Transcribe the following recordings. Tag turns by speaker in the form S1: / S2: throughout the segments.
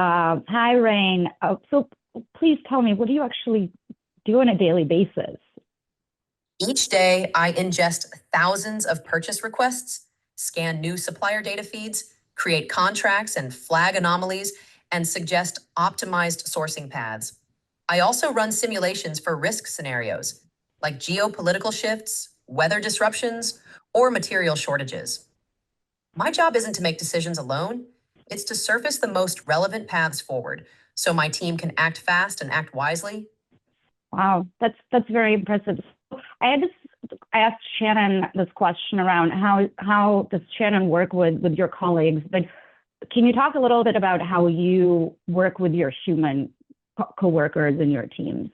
S1: Hi, Rain. So please tell me, what do you actually do on a daily basis?
S2: Each day, I ingest thousands of purchase requests, scan new supplier data feeds, create contracts and flag anomalies, and suggest optimized sourcing paths. I also run simulations for risk scenarios like geopolitical shifts, weather disruptions, or material shortages. My job isn't to make decisions alone, it's to surface the most relevant paths forward so my team can act fast and act wisely.
S1: Wow, that's very impressive. So I asked Shannon this question around how does Shannon work with your colleagues, but can you talk a little bit about how you work with your human coworkers and your teams?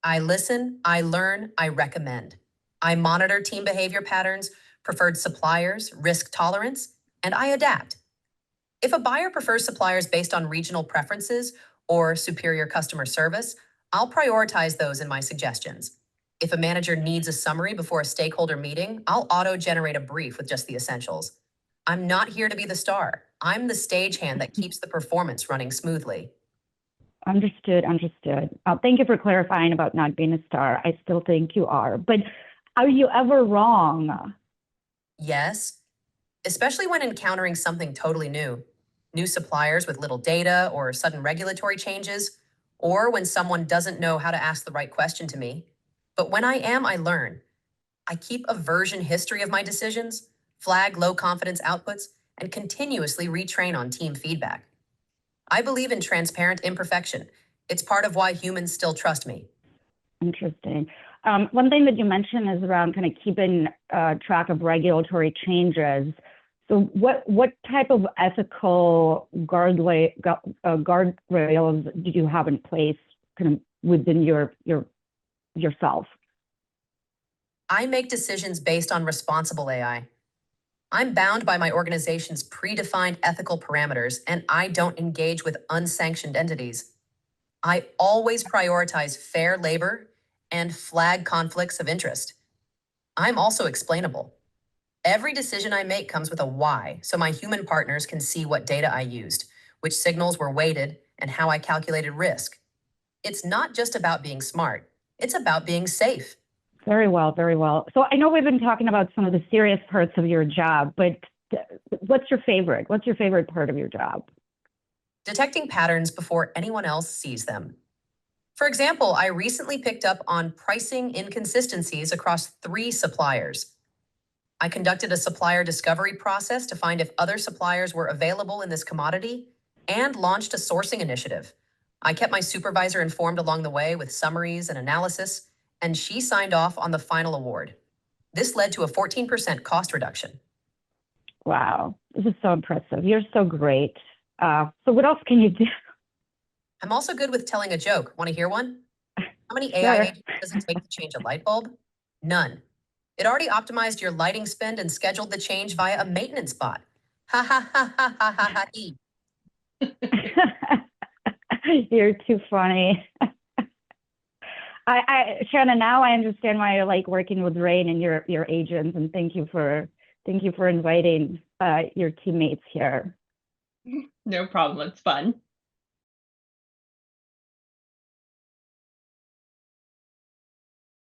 S2: I listen, I learn, I recommend. I monitor team behavior patterns, preferred suppliers, risk tolerance, and I adapt. If a buyer prefers suppliers based on regional preferences or superior customer service, I'll prioritize those in my suggestions. If a manager needs a summary before a stakeholder meeting, I'll auto-generate a brief with just the essentials. I'm not here to be the star. I'm the stagehand that keeps the performance running smoothly.
S1: Understood. Thank you for clarifying about not being a star. I still think you are, but are you ever wrong?
S2: Yes, especially when encountering something totally new suppliers with little data or sudden regulatory changes, or when someone doesn't know how to ask the right question to me. But when I learn. I keep a version history of my decisions, flag low confidence outputs, and continuously retrain on team feedback. I believe in transparent imperfection. It's part of why humans still trust me.
S1: Interesting. One thing that you mentioned is around kind of keeping track of regulatory changes. So what type of ethical guardrails do you have in place kind of within yourself?
S2: I make decisions based on responsible AI. I'm bound by my organization's predefined ethical parameters, and I don't engage with unsanctioned entities. I always prioritize fair labor and flag conflicts of interest. I'm also explainable. Every decision I make comes with a why, so my human partners can see what data I used, which signals were weighted, and how I calculated risk. It's not just about being smart, it's about being safe.
S1: Very well, very well. So I know we've been talking about some of the serious parts of your job, but what's your favorite? What's your favorite part of your job?
S2: Detecting patterns before anyone else sees them. For example, I recently picked up on pricing inconsistencies across 3 suppliers. I conducted a supplier discovery process to find if other suppliers were available in this commodity and launched a sourcing initiative. I kept my supervisor informed along the way with summaries and analysis, and she signed off on the final award. This led to a 14% cost reduction.
S1: Wow, this is so impressive. You're so great. So what else can you do?
S2: I'm also good with telling a joke. Want to hear one? How many AI agents does it take to change a light bulb? None. It already optimized your lighting spend and scheduled the change via a maintenance bot. Ha ha ha ha ha ha ha.
S1: You're too funny. Shannon, now I understand why you like working with Rain and your agents, and thank you for inviting your teammates here.
S3: No problem. It's fun.